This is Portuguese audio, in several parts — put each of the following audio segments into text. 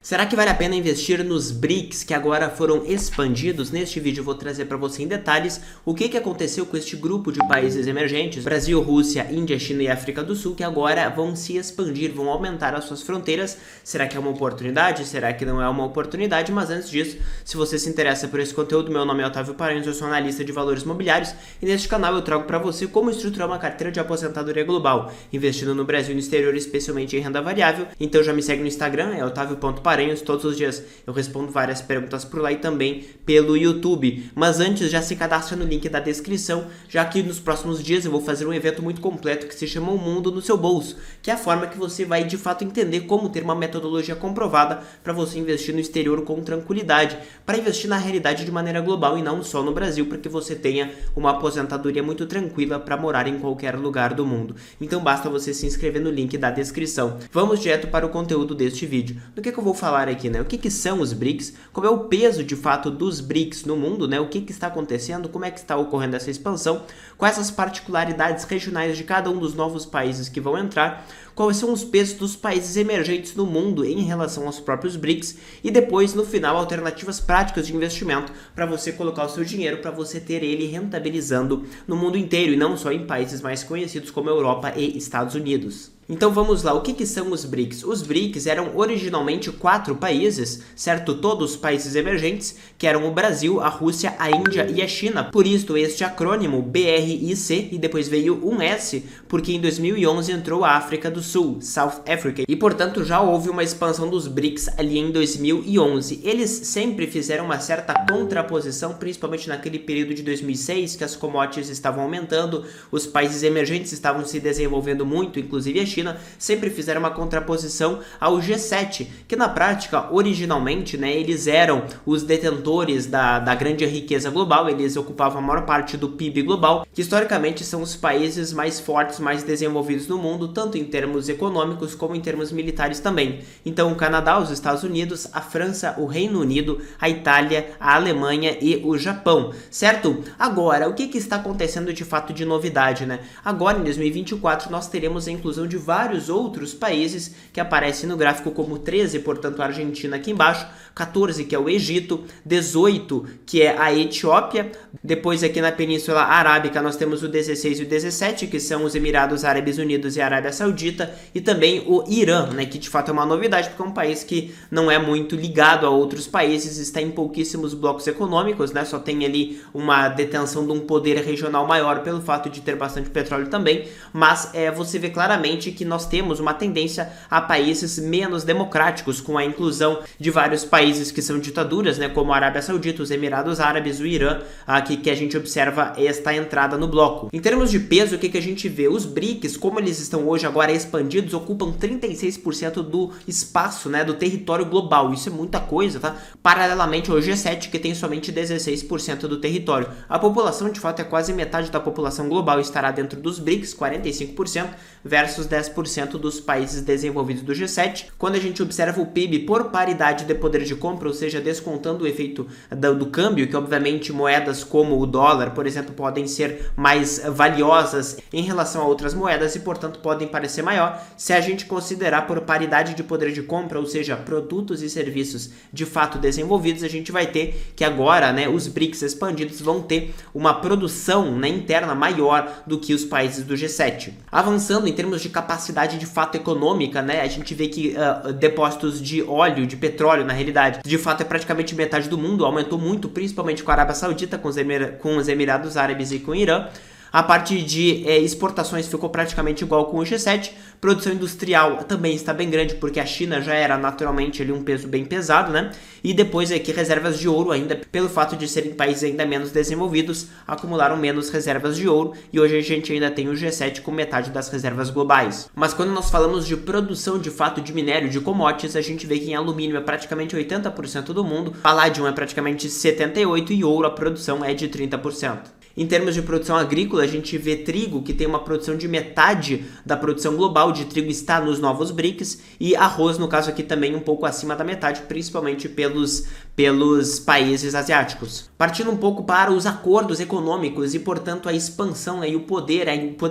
Será que vale a pena investir nos BRICS que agora foram expandidos? Neste vídeo eu vou trazer para você em detalhes o que aconteceu com este grupo de países emergentes, Brasil, Rússia, Índia, China e África do Sul, que agora vão se expandir, vão aumentar as suas fronteiras. Será que é uma oportunidade? Será que não é uma oportunidade? Mas antes disso, se você se interessa por esse conteúdo, meu nome é Otávio Paranhos, eu sou analista de valores imobiliários e neste canal eu trago para você como estruturar uma carteira de aposentadoria global, investindo no Brasil e no exterior, especialmente em renda variável. Então já me segue no Instagram, é otavio.paranhos. Todos os dias eu respondo várias perguntas por lá e também pelo YouTube. Mas antes, já se cadastra no link da descrição, já que nos próximos dias eu vou fazer um evento muito completo que se chama O Mundo no Seu Bolso, que é a forma que você vai de fato entender como ter uma metodologia comprovada para você investir no exterior com tranquilidade, para investir na realidade de maneira global e não só no Brasil, para que você tenha uma aposentadoria muito tranquila para morar em qualquer lugar do mundo. Então basta você se inscrever no link da descrição. Vamos direto para o conteúdo deste vídeo. Do que eu vou falar aqui, né? O que são os BRICS? Qual é o peso de fato dos BRICS no mundo, né? O que está acontecendo? Como é que está ocorrendo essa expansão? Quais as particularidades regionais de cada um dos novos países que vão entrar? Quais são os pesos dos países emergentes no mundo em relação aos próprios BRICS? E depois, no final, alternativas práticas de investimento para você colocar o seu dinheiro, para você ter ele rentabilizando no mundo inteiro e não só em países mais conhecidos como Europa e Estados Unidos. Então vamos lá, o que são os BRICS? Os BRICS eram originalmente 4 países, certo? Todos países emergentes, que eram o Brasil, a Rússia, a Índia e a China. Por isso este acrônimo BRIC e depois veio um S, porque em 2011 entrou a África do Sul, South Africa, e portanto já houve uma expansão dos BRICS ali em 2011. Eles sempre fizeram uma certa contraposição, principalmente naquele período de 2006, que as commodities estavam aumentando, os países emergentes estavam se desenvolvendo muito, inclusive a China, sempre fizeram uma contraposição ao G7, que na prática, originalmente, né, eles eram os detentores da grande riqueza global, eles ocupavam a maior parte do PIB global, que historicamente são os países mais fortes, mais desenvolvidos no mundo, tanto em termos econômicos como em termos militares também. Então o Canadá, os Estados Unidos, a França, o Reino Unido, a Itália, a Alemanha e o Japão, certo? Agora, o que está acontecendo de fato de novidade, né? Agora, em 2024, nós teremos a inclusão de vários outros países que aparecem no gráfico como 13, portanto a Argentina aqui embaixo, 14 que é o Egito, 18 que é a Etiópia, depois aqui na Península Arábica nós temos o 16 e o 17 que são os Emirados Árabes Unidos e a Arábia Saudita e também o Irã, né, que de fato é uma novidade porque é um país que não é muito ligado a outros países, está em pouquíssimos blocos econômicos, né, só tem ali uma detenção de um poder regional maior pelo fato de ter bastante petróleo também, mas você vê claramente que nós temos uma tendência a países menos democráticos, com a inclusão de vários países que são ditaduras, né, como a Arábia Saudita, os Emirados Árabes, o Irã, aqui que a gente observa esta entrada no bloco. Em termos de peso, o que a gente vê? Os BRICS, como eles estão hoje agora expandidos, ocupam 36% do espaço, né, do território global. Isso é muita coisa, tá? Paralelamente ao G7, que tem somente 16% do território. A população, de fato, é quase metade da população global estará dentro dos BRICS, 45%, versus 10% dos países desenvolvidos do G7. Quando a gente observa o PIB por paridade de poder de compra, ou seja, descontando o efeito do câmbio, que obviamente moedas como o dólar, por exemplo, podem ser mais valiosas em relação a outras moedas e, portanto, podem parecer maior. Se a gente considerar por paridade de poder de compra, ou seja, produtos e serviços de fato desenvolvidos, a gente vai ter que agora, né, os BRICS expandidos vão ter uma produção, né, interna maior do que os países do G7. Avançando em termos de capacidade de fato econômica, né, a gente vê que depósitos de óleo, de petróleo, na realidade, de fato é praticamente metade do mundo, aumentou muito, principalmente com a Arábia Saudita, com os Emirados Árabes e com o Irã. A parte de exportações ficou praticamente igual com o G7. Produção industrial também está bem grande, porque a China já era naturalmente ali um peso bem pesado, né? E depois aqui reservas de ouro ainda, pelo fato de serem países ainda menos desenvolvidos, acumularam menos reservas de ouro e hoje a gente ainda tem o G7 com metade das reservas globais. Mas quando nós falamos de produção de fato de minério, de commodities, a gente vê que em alumínio é praticamente 80% do mundo, paládio é praticamente 78% e ouro a produção é de 30%. Em termos de produção agrícola, a gente vê trigo, que tem uma produção de metade da produção global de trigo está nos novos BRICS, e arroz, no caso aqui, também um pouco acima da metade, principalmente pelos países asiáticos. Partindo um pouco para os acordos econômicos e, portanto, a expansão e o poder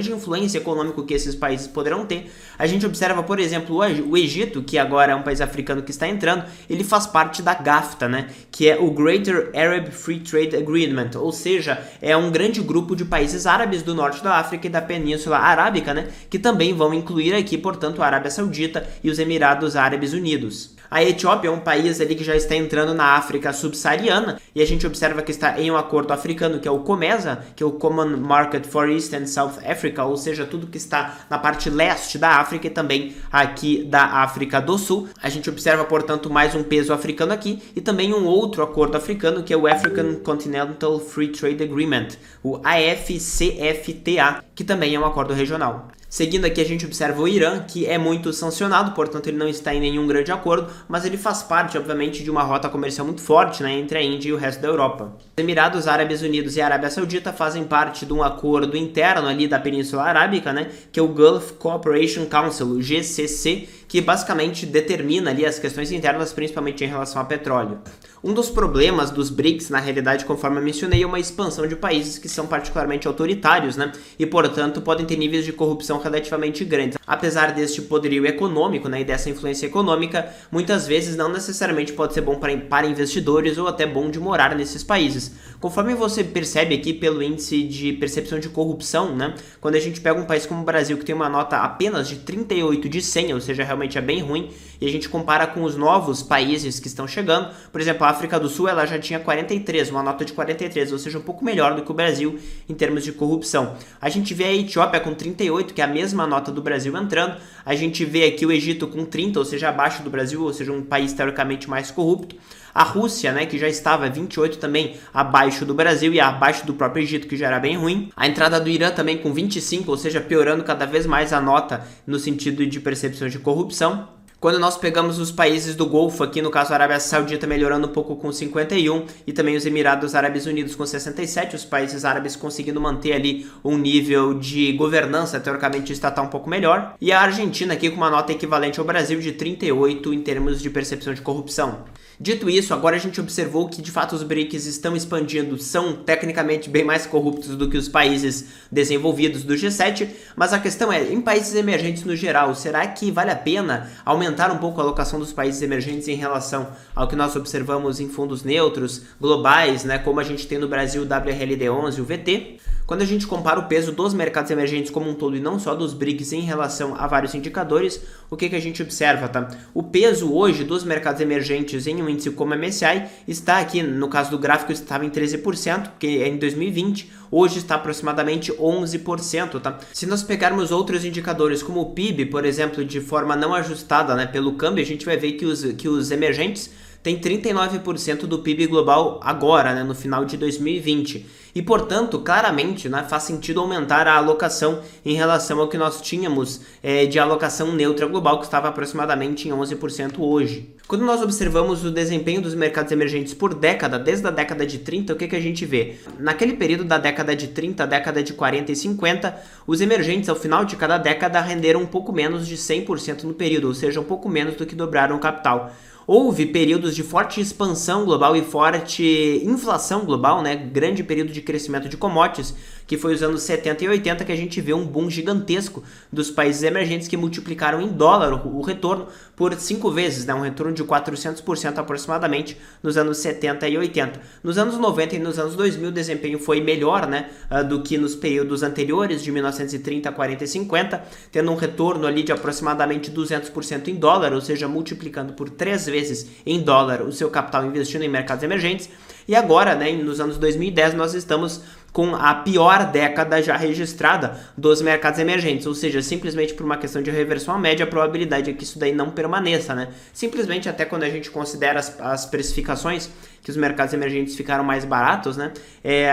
de influência econômico que esses países poderão ter, a gente observa, por exemplo, o Egito, que agora é um país africano que está entrando, ele faz parte da GAFTA, né, que é o Greater Arab Free Trade Agreement, ou seja, é um grande grupo de países árabes do norte da África e da Península Arábica, né, que também vão incluir aqui, portanto, a Arábia Saudita e os Emirados Árabes Unidos. A Etiópia é um país ali que já está entrando na África subsaariana e a gente observa que está em um acordo africano, que é o COMESA, que é o Common Market for East and South Africa, ou seja, tudo que está na parte leste da África e também aqui da África do Sul. A gente observa, portanto, mais um peso africano aqui e também um outro acordo africano, que é o African Continental Free Trade Agreement, o AFCFTA, que também é um acordo regional. Seguindo aqui, a gente observa o Irã, que é muito sancionado, portanto ele não está em nenhum grande acordo, mas ele faz parte, obviamente, de uma rota comercial muito forte, né, entre a Índia e o resto da Europa. Os Emirados Árabes Unidos e a Arábia Saudita fazem parte de um acordo interno ali da Península Arábica, né, que é o Gulf Cooperation Council, o GCC, que basicamente determina ali as questões internas, principalmente em relação a petróleo. Um dos problemas dos BRICS, na realidade, conforme eu mencionei, é uma expansão de países que são particularmente autoritários, né, e, portanto, podem ter níveis de corrupção relativamente grandes. Apesar deste poderio econômico, né, e dessa influência econômica, muitas vezes não necessariamente pode ser bom para investidores ou até bom de morar nesses países. Conforme você percebe aqui pelo índice de percepção de corrupção, né, quando a gente pega um país como o Brasil, que tem uma nota apenas de 38 de 100, ou seja, realmente é bem ruim, e a gente compara com os novos países que estão chegando, por exemplo, a África do Sul, ela já tinha 43, uma nota de 43, ou seja, um pouco melhor do que o Brasil em termos de corrupção. A gente vê a Etiópia com 38, que é a mesma nota do Brasil entrando, a gente vê aqui o Egito com 30, ou seja, abaixo do Brasil, ou seja, um país teoricamente mais corrupto. A Rússia, né, que já estava 28 também abaixo do Brasil e abaixo do próprio Egito, que já era bem ruim. A entrada do Irã também com 25, ou seja, piorando cada vez mais a nota no sentido de percepção de corrupção. Quando nós pegamos os países do Golfo, aqui no caso a Arábia Saudita melhorando um pouco com 51 e também os Emirados Árabes Unidos com 67, os países árabes conseguindo manter ali um nível de governança teoricamente estatal um pouco melhor, e a Argentina aqui com uma nota equivalente ao Brasil de 38 em termos de percepção de corrupção. Dito isso, agora a gente observou que de fato os BRICS estão expandindo, são tecnicamente bem mais corruptos do que os países desenvolvidos do G7, mas a questão é, em países emergentes no geral, será que vale a pena aumentar um pouco a alocação dos países emergentes em relação ao que nós observamos em fundos neutros, globais, né, como a gente tem no Brasil o WRLD11 e o VT? Quando a gente compara o peso dos mercados emergentes como um todo e não só dos BRICS em relação a vários indicadores, o que a gente observa, tá? O peso hoje dos mercados emergentes em um índice como o MSCI está aqui, no caso do gráfico, estava em 13%, que é em 2020, hoje está aproximadamente 11%, tá? Se nós pegarmos outros indicadores, como o PIB, por exemplo, de forma não ajustada, né, pelo câmbio, a gente vai ver que os emergentes têm 39% do PIB global agora, né, no final de 2020. E, portanto, claramente, né, faz sentido aumentar a alocação em relação ao que nós tínhamos de alocação neutra global, que estava aproximadamente em 11% hoje. Quando nós observamos o desempenho dos mercados emergentes por década, desde a década de 30, o que a gente vê? Naquele período da década de 30, década de 40 e 50, os emergentes, ao final de cada década, renderam um pouco menos de 100% no período, ou seja, um pouco menos do que dobraram o capital. Houve períodos de forte expansão global e forte inflação global, né? Grande período de crescimento de commodities, que foi os anos 70 e 80 que a gente vê um boom gigantesco dos países emergentes que multiplicaram em dólar o retorno por 5 vezes, né? Um retorno de 400% aproximadamente nos anos 70 e 80. Nos anos 90 e nos anos 2000 o desempenho foi melhor, né, do que nos períodos anteriores, de 1930, 40 e 50, tendo um retorno ali de aproximadamente 200% em dólar, ou seja, multiplicando por 3 vezes em dólar o seu capital investindo em mercados emergentes. E agora, né, nos anos 2010, nós estamos com a pior década já registrada dos mercados emergentes, ou seja, simplesmente por uma questão de reversão à média, a probabilidade é que isso daí não permaneça, né? Simplesmente até quando a gente considera as precificações, que os mercados emergentes ficaram mais baratos, né?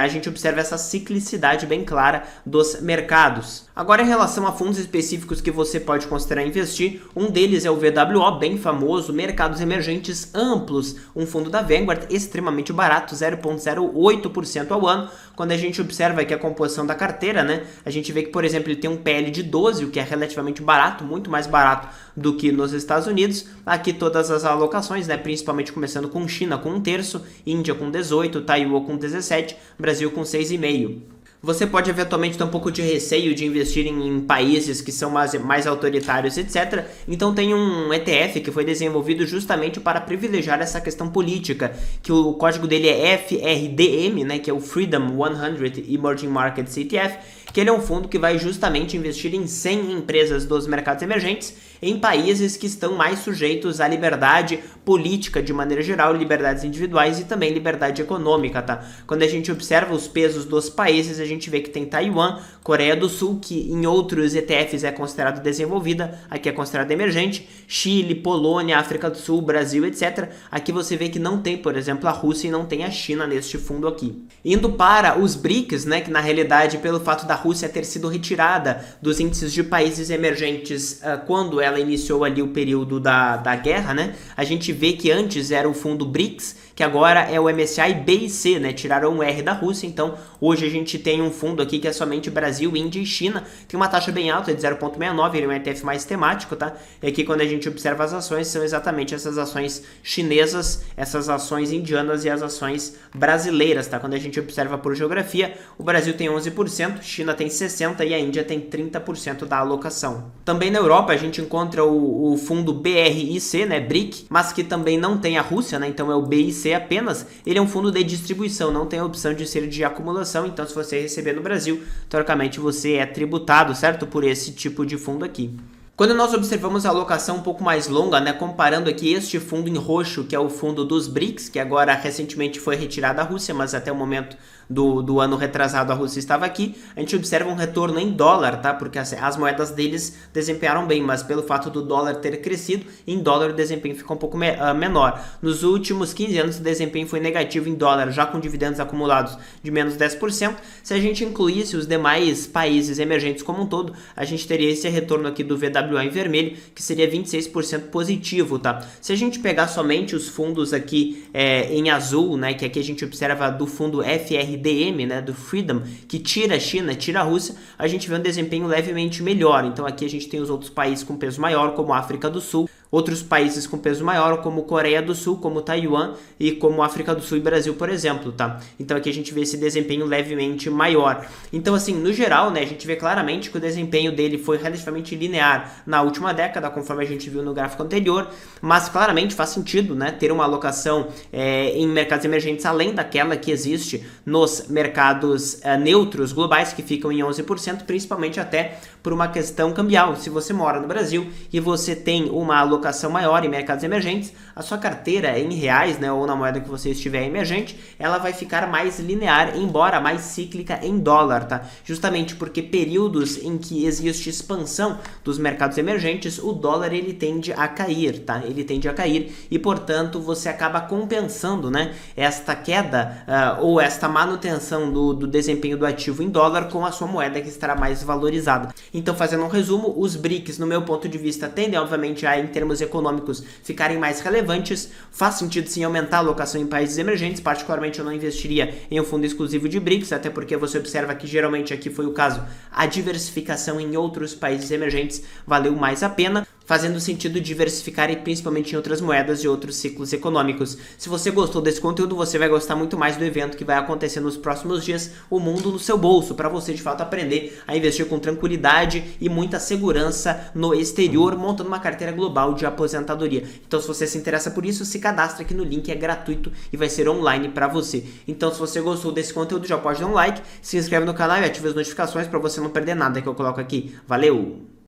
A gente observa essa ciclicidade bem clara dos mercados. Agora, em relação a fundos específicos que você pode considerar investir, um deles é o VWO, bem famoso, Mercados Emergentes Amplos, um fundo da Vanguard extremamente barato, 0,08% ao ano. Quando a gente gente observa aqui a composição da carteira, né, a gente vê que, por exemplo, ele tem um PL de 12, o que é relativamente barato, muito mais barato do que nos Estados Unidos. Aqui todas as alocações, né, principalmente começando com China com 1/3, Índia com 18, Taiwan com 17, Brasil com 6,5. Você pode eventualmente ter um pouco de receio de investir em países que são mais autoritários, etc. Então tem um ETF que foi desenvolvido justamente para privilegiar essa questão política, que o código dele é FRDM, né, que é o Freedom 100 Emerging Markets ETF, que ele é um fundo que vai justamente investir em 100 empresas dos mercados emergentes em países que estão mais sujeitos à liberdade política de maneira geral, liberdades individuais e também liberdade econômica, tá? Quando a gente observa os pesos dos países, a gente vê que tem Taiwan, Coreia do Sul, que em outros ETFs é considerado desenvolvida, aqui é considerado emergente, Chile, Polônia, África do Sul, Brasil, etc. Aqui você vê que não tem, por exemplo, a Rússia e não tem a China neste fundo aqui. Indo para os BRICS, né, que na realidade, pelo fato da Rússia ter sido retirada dos índices de países emergentes quando ela iniciou ali o período da guerra, né, a gente vê que antes era o fundo BRICS, que agora é o MSCI B e C, né, tiraram o R da Rússia, então hoje a gente tem um fundo aqui que é somente Brasil, Índia e China, tem uma taxa bem alta de 0,69, ele é um ETF mais temático, tá? E aqui quando a gente observa as ações, são exatamente essas ações chinesas, essas ações indianas e as ações brasileiras, tá? Quando a gente observa por geografia, o Brasil tem 11%, China tem 60% e a Índia tem 30% da alocação. Também na Europa a gente encontra o fundo BRIC, né, BRIC, mas que também não tem a Rússia, né, então é o BIC apenas. Ele é um fundo de distribuição, não tem a opção de ser de acumulação, então se você receber no Brasil, teoricamente você é tributado, certo, por esse tipo de fundo aqui. Quando nós observamos a alocação um pouco mais longa, né, comparando aqui este fundo em roxo, que é o fundo dos BRICS, que agora recentemente foi retirado da Rússia, mas até o momento do ano retrasado a Rússia estava aqui, a gente observa um retorno em dólar, tá? Porque as moedas deles desempenharam bem, mas pelo fato do dólar ter crescido, em dólar o desempenho ficou um pouco menor. Nos últimos 15 anos o desempenho foi negativo em dólar, já com dividendos acumulados de menos 10%. Se a gente incluísse os demais países emergentes como um todo, a gente teria esse retorno aqui do VWA em vermelho, que seria 26% positivo, tá? Se a gente pegar somente os fundos aqui em azul, né, que aqui a gente observa do fundo FRDM, né, do Freedom, que tira a China, tira a Rússia, a gente vê um desempenho levemente melhor. Então aqui a gente tem os outros países com peso maior, como a África do Sul, outros países com peso maior, como Coreia do Sul, como Taiwan e como África do Sul e Brasil, por exemplo, tá? Então aqui a gente vê esse desempenho levemente maior. Então assim, no geral, né, a gente vê claramente que o desempenho dele foi relativamente linear na última década, conforme a gente viu no gráfico anterior, mas claramente faz sentido, né, ter uma alocação em mercados emergentes além daquela que existe nos mercados neutros globais, que ficam em 11%, principalmente até por uma questão cambial. Se você mora no Brasil e você tem uma alocação maior em mercados emergentes, a sua carteira em reais, né, ou na moeda que você estiver emergente, ela vai ficar mais linear, embora mais cíclica em dólar, tá? Justamente porque períodos em que existe expansão dos mercados emergentes, o dólar ele tende a cair, tá? Ele tende a cair e, portanto, você acaba compensando, né, esta queda ou esta manutenção do desempenho do ativo em dólar com a sua moeda que estará mais valorizada. Então, fazendo um resumo, os BRICS, no meu ponto de vista, tendem, obviamente, a, em termos econômicos, ficarem mais relevantes. Faz sentido, sim, aumentar a alocação em países emergentes. Particularmente, eu não investiria em um fundo exclusivo de BRICS, até porque você observa que, geralmente, aqui foi o caso, a diversificação em outros países emergentes valeu mais a pena, fazendo sentido diversificar e principalmente em outras moedas e outros ciclos econômicos. Se você gostou desse conteúdo, você vai gostar muito mais do evento que vai acontecer nos próximos dias, O Mundo no Seu Bolso, para você de fato aprender a investir com tranquilidade e muita segurança no exterior, montando uma carteira global de aposentadoria. Então, se você se interessa por isso, se cadastra aqui no link, é gratuito e vai ser online para você. Então, se você gostou desse conteúdo, já pode dar um like, se inscreve no canal e ativa as notificações para você não perder nada que eu coloco aqui. Valeu!